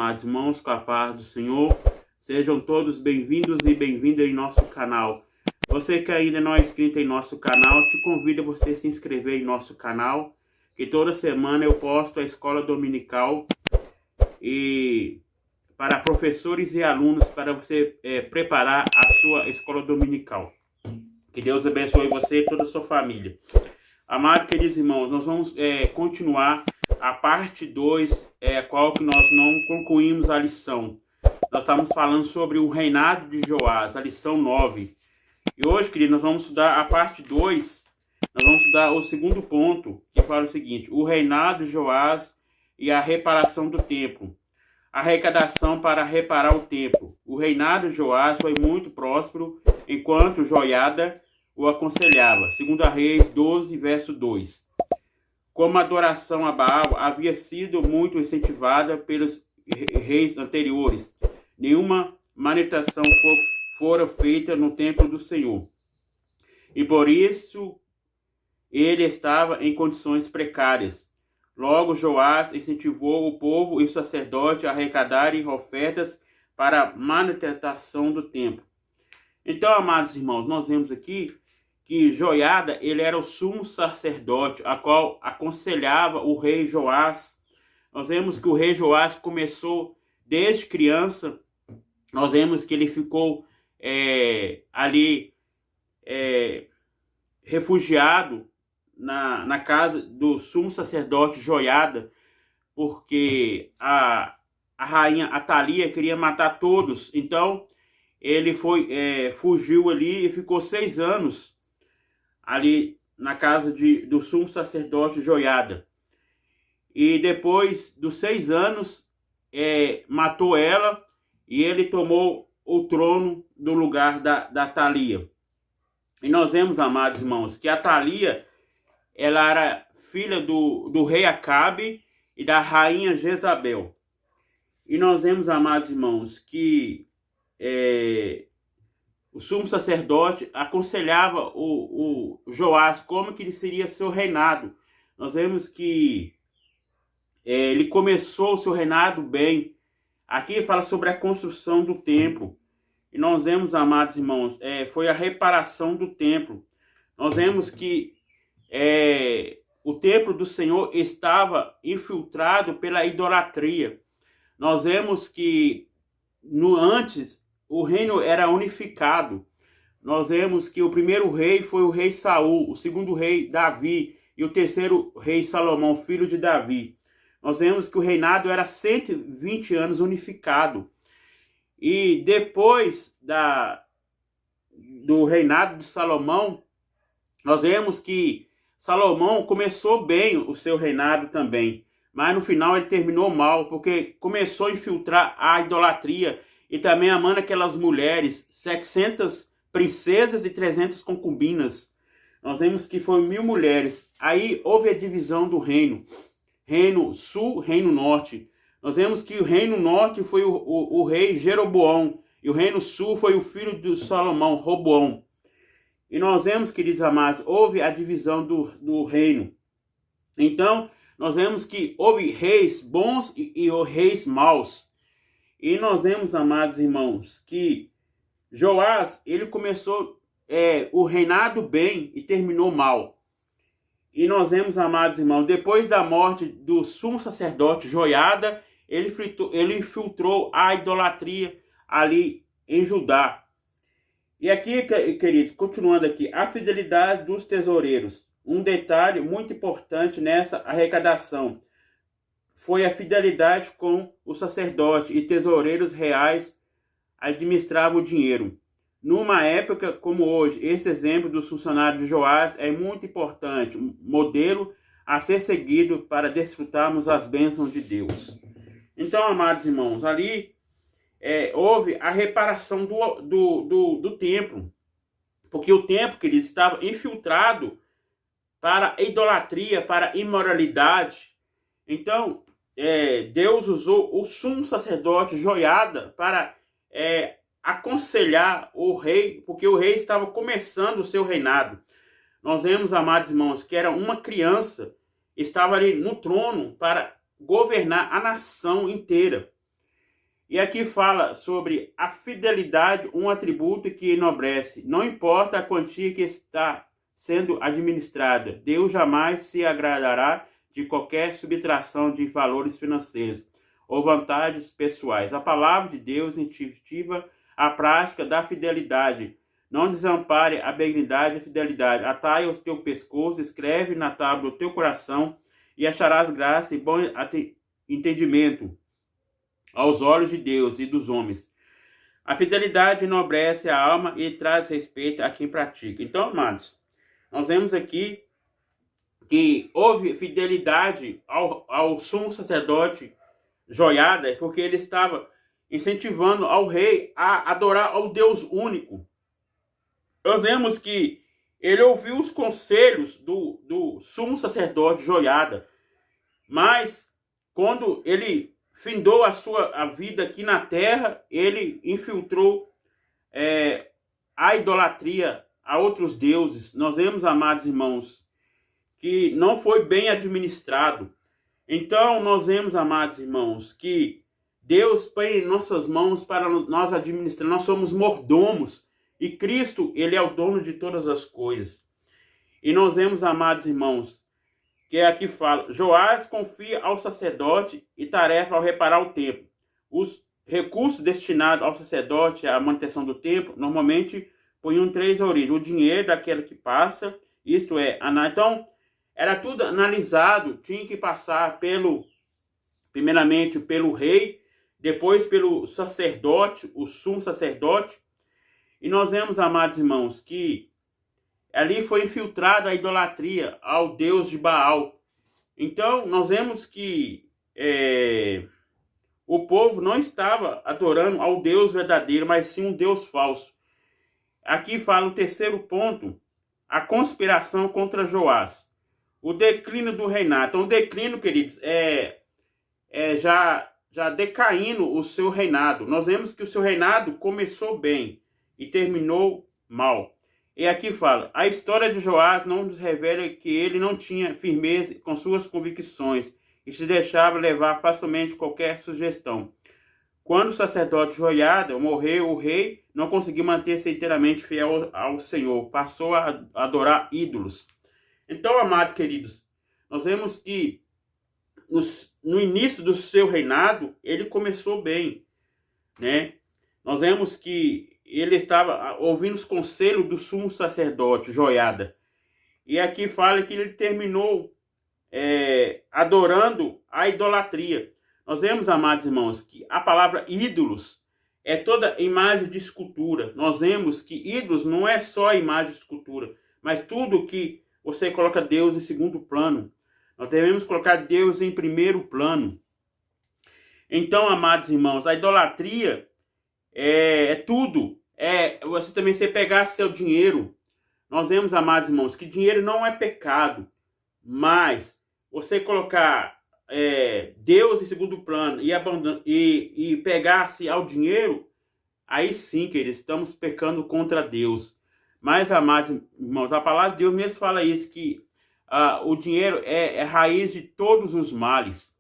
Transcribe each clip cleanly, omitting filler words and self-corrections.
amados irmãos, com a paz do Senhor. Sejam todos bem-vindos e bem-vindas em nosso canal. Você que ainda não é inscrito em nosso canal, te convido a você se inscrever em nosso canal, que toda semana eu posto a escola dominical e para professores e alunos para você preparar a sua escola dominical. Que Deus abençoe você e toda a sua família. Amados queridos irmãos, nós vamos continuar a parte 2, qual que nós não concluímos a lição. Nós estamos falando sobre o reinado de Joás, a lição 9. E hoje, queridos, nós vamos estudar a parte 2, nós vamos estudar o segundo ponto, que fala o seguinte: o reinado de Joás e a reparação do templo. Arrecadação para reparar o templo. O reinado de Joás foi muito próspero, enquanto Joiada o aconselhava. 2 Reis 12, verso 2. Como a adoração a Baal havia sido muito incentivada pelos reis anteriores, nenhuma manutenção fora feita no templo do Senhor. E por isso ele estava em condições precárias. Logo, Joás incentivou o povo e o sacerdote a arrecadarem ofertas para a manutenção do templo. Então, amados irmãos, nós vemos aqui que Joiada, ele era o sumo sacerdote, a qual aconselhava o rei Joás. Nós vemos que o rei Joás começou desde criança, nós vemos que ele ficou ali refugiado na casa do sumo sacerdote Joiada, porque a rainha Atalia queria matar todos. Então ele fugiu ali e ficou 6 anos ali na casa do sumo sacerdote Joiada. E depois dos 6 anos matou ela e ele tomou o trono do lugar da Atalia. E nós vemos, amados irmãos, que a Atalia, ela era filha do rei Acabe e da rainha Jezabel. E nós vemos, amados irmãos, que o sumo sacerdote aconselhava o Joás como que ele seria seu reinado. Nós vemos que ele começou o seu reinado bem. Aqui fala sobre a construção do templo. E nós vemos, amados irmãos, foi a reparação do templo. Nós vemos que o templo do Senhor estava infiltrado pela idolatria. Nós vemos que antes o reino era unificado. Nós vemos que o primeiro rei foi o rei Saul, o segundo rei Davi e o terceiro rei Salomão, filho de Davi. Nós vemos que o reinado era 120 anos unificado. E depois do reinado de Salomão, nós vemos que Salomão começou bem o seu reinado também, mas no final ele terminou mal, porque começou a infiltrar a idolatria e também amando aquelas mulheres, 700 princesas e 300 concubinas. Nós vemos que foi 1000 mulheres. Aí houve a divisão do reino. Reino sul, reino norte. Nós vemos que o reino norte foi o rei Jeroboão. E o reino sul foi o filho de Salomão, Roboão. E nós vemos, queridos amados, houve a divisão do reino. Então, nós vemos que houve reis bons e reis maus. E nós vemos, amados irmãos, que Joás, ele começou o reinado bem e terminou mal. E nós vemos, amados irmãos, depois da morte do sumo sacerdote Joiada, ele infiltrou a idolatria ali em Judá. E aqui, queridos, continuando aqui, a fidelidade dos tesoureiros. Um detalhe muito importante nessa arrecadação foi a fidelidade com o sacerdote e tesoureiros reais administravam o dinheiro. Numa época como hoje, esse exemplo dos funcionários de Joás é muito importante, um modelo a ser seguido para desfrutarmos as bênçãos de Deus. Então, amados irmãos, ali houve a reparação do templo, porque o templo, queridos, estava infiltrado para a idolatria, para a imoralidade. Então, Deus usou o sumo sacerdote Joiada para aconselhar o rei, porque o rei estava começando o seu reinado. Nós vemos, amados irmãos, que era uma criança, estava ali no trono para governar a nação inteira. E aqui fala sobre a fidelidade, um atributo que enobrece. Não importa a quantia que está sendo administrada, Deus jamais se agradará de qualquer subtração de valores financeiros ou vantagens pessoais. A palavra de Deus incentiva a prática da fidelidade. Não desampare a benignidade e a fidelidade. Ataia o teu pescoço, escreve na tábua do teu coração e acharás graça e bom entendimento aos olhos de Deus e dos homens. A fidelidade enobrece a alma e traz respeito a quem pratica. Então, amados, nós vemos aqui que houve fidelidade ao sumo sacerdote Joiada, porque ele estava incentivando ao rei a adorar ao Deus único. Nós vemos que ele ouviu os conselhos do sumo sacerdote Joiada, mas quando ele findou a vida aqui na terra, ele infiltrou a idolatria a outros deuses. Nós vemos, amados irmãos, que não foi bem administrado. Então, nós vemos, amados irmãos, que Deus põe em nossas mãos para nós administrar. Nós somos mordomos e Cristo, ele é o dono de todas as coisas. E nós vemos, amados irmãos, que aqui fala, Joás confia ao sacerdote e tarefa ao reparar o templo. Os recursos destinados ao sacerdote à manutenção do templo, normalmente punham 3 origens. O dinheiro daquele que passa, isto é, então, era tudo analisado, tinha que passar primeiramente pelo rei, depois pelo sacerdote, o sumo sacerdote. E nós vemos, amados irmãos, que ali foi infiltrada a idolatria ao Deus de Baal. Então, nós vemos que o povo não estava adorando ao Deus verdadeiro, mas sim um Deus falso. Aqui fala o terceiro ponto, a conspiração contra Joás. O declínio do reinado. Então, o declínio, queridos, já decaindo o seu reinado. Nós vemos que o seu reinado começou bem e terminou mal. E aqui fala, a história de Joás não nos revela que ele não tinha firmeza com suas convicções e se deixava levar facilmente qualquer sugestão. Quando o sacerdote Joiada morreu, o rei não conseguiu manter-se inteiramente fiel ao Senhor, passou a adorar ídolos. Então, amados queridos, nós vemos que no início do seu reinado, ele começou bem, né? Nós vemos que ele estava ouvindo os conselhos do sumo sacerdote, Joiada. E aqui fala que ele terminou adorando a idolatria. Nós vemos, amados irmãos, que a palavra ídolos é toda imagem de escultura. Nós vemos que ídolos não é só imagem de escultura, mas tudo que você coloca Deus em segundo plano. Nós devemos colocar Deus em primeiro plano. Então, amados irmãos, a idolatria é tudo. Você também pegar seu dinheiro. Nós vemos, amados irmãos, que dinheiro não é pecado, mas você colocar Deus em segundo plano e pegar-se ao dinheiro, aí sim, queridos, estamos pecando contra Deus. Mas, amados irmãos, a palavra de Deus mesmo fala isso, que o dinheiro é raiz de todos os males.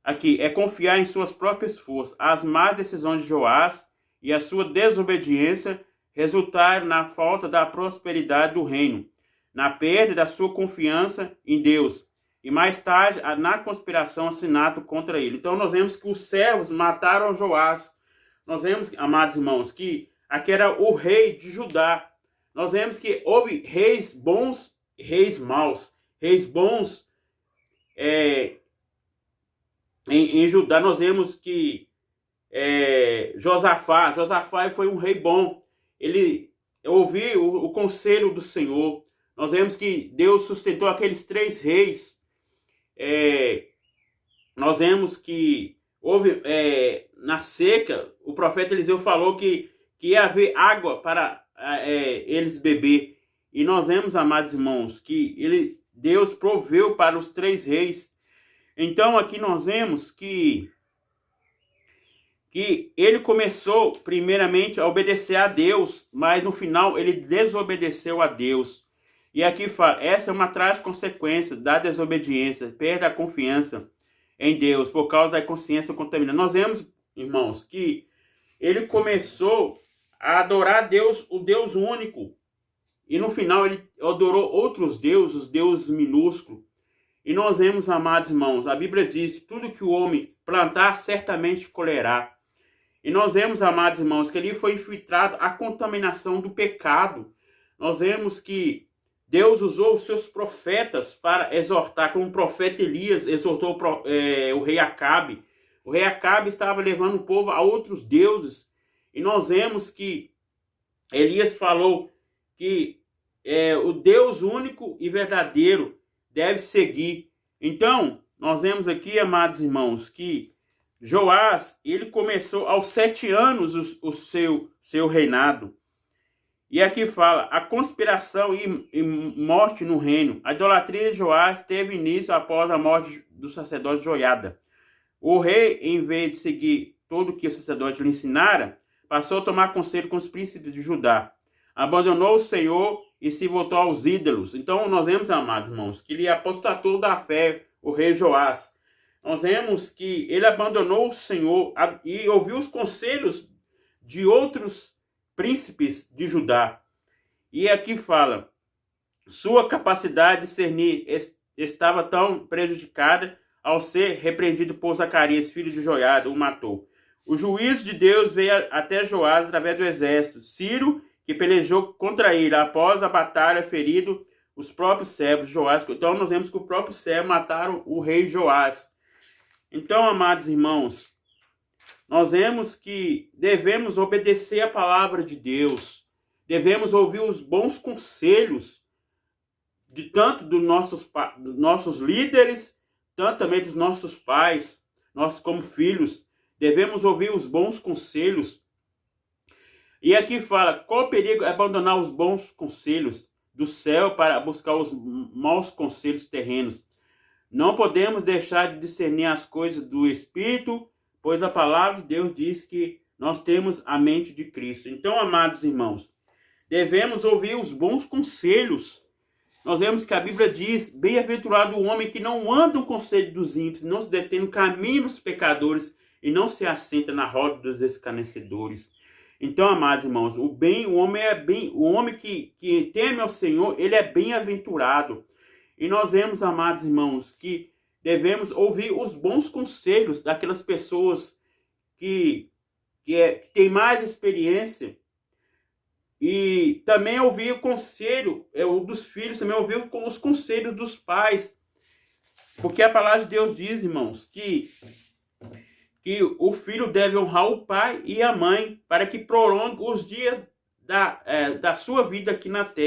Aqui, é confiar em suas próprias forças. As más decisões de Joás e a sua desobediência resultaram na falta da prosperidade do reino, na perda da sua confiança em Deus e mais tarde na conspiração assinada contra ele. Então nós vemos que os servos mataram Joás. Nós vemos, amados irmãos, que aqui era o rei de Judá. Nós vemos que houve reis bons e reis maus. Reis bons em Judá. Nós vemos que Josafá foi um rei bom. Ele ouviu o conselho do Senhor. Nós vemos que Deus sustentou aqueles 3 reis. Nós vemos que houve na seca, o profeta Eliseu falou que ia haver água para eles beber. E nós vemos, amados irmãos, que Deus proveu para os 3 reis. Então aqui nós vemos que ele começou primeiramente a obedecer a Deus, mas no final ele desobedeceu a Deus. E aqui fala, essa é uma trágica consequência da desobediência, perda a confiança em Deus, por causa da consciência contaminada. Nós vemos irmãos, que ele começou a adorar a Deus, o Deus único. E no final ele adorou outros deuses, os deuses minúsculos. E nós vemos, amados irmãos, a Bíblia diz, tudo que o homem plantar, certamente colherá. E nós vemos, amados irmãos, que ali foi infiltrado a contaminação do pecado. Nós vemos que Deus usou os seus profetas para exortar, como o profeta Elias exortou o rei Acabe. O rei Acabe estava levando o povo a outros deuses. E nós vemos que Elias falou que o Deus único e verdadeiro deve seguir. Então, nós vemos aqui, amados irmãos, que Joás, ele começou aos 7 anos o seu reinado. E aqui fala, a conspiração e morte no reino. A idolatria de Joás teve início após a morte do sacerdote Joiada. O rei, em vez de seguir tudo o que o sacerdote lhe ensinara, passou a tomar conselho com os príncipes de Judá. Abandonou o Senhor e se voltou aos ídolos. Então, nós vemos, amados irmãos, que ele apostatou da fé, o rei Joás. Nós vemos que ele abandonou o Senhor e ouviu os conselhos de outros príncipes de Judá. E aqui fala, sua capacidade de discernir estava tão prejudicada ao ser repreendido por Zacarias, filho de Joiada, o matou. O juízo de Deus veio até Joás através do exército. Ciro, que pelejou contra ele, após a batalha, ferido os próprios servos de Joás. Então nós vemos que o próprio servo mataram o rei Joás. Então, amados irmãos, nós vemos que devemos obedecer a palavra de Deus. Devemos ouvir os bons conselhos de tanto dos nossos líderes, tanto também dos nossos pais, nós como filhos. Devemos ouvir os bons conselhos. E aqui fala, qual o perigo é abandonar os bons conselhos do céu para buscar os maus conselhos terrenos? Não podemos deixar de discernir as coisas do Espírito, pois a palavra de Deus diz que nós temos a mente de Cristo. Então, amados irmãos, devemos ouvir os bons conselhos. Nós vemos que a Bíblia diz, bem-aventurado o homem que não anda no conselho dos ímpios, não se detém no caminho dos pecadores e não se assenta na roda dos escarnecedores. Então, amados irmãos, o homem que teme ao Senhor, ele é bem-aventurado. E nós vemos, amados irmãos, que devemos ouvir os bons conselhos daquelas pessoas que têm mais experiência. E também ouvir o conselho dos filhos, também ouvir os conselhos dos pais. Porque a palavra de Deus diz, irmãos, que o filho deve honrar o pai e a mãe para que prolongue os dias da sua vida aqui na terra.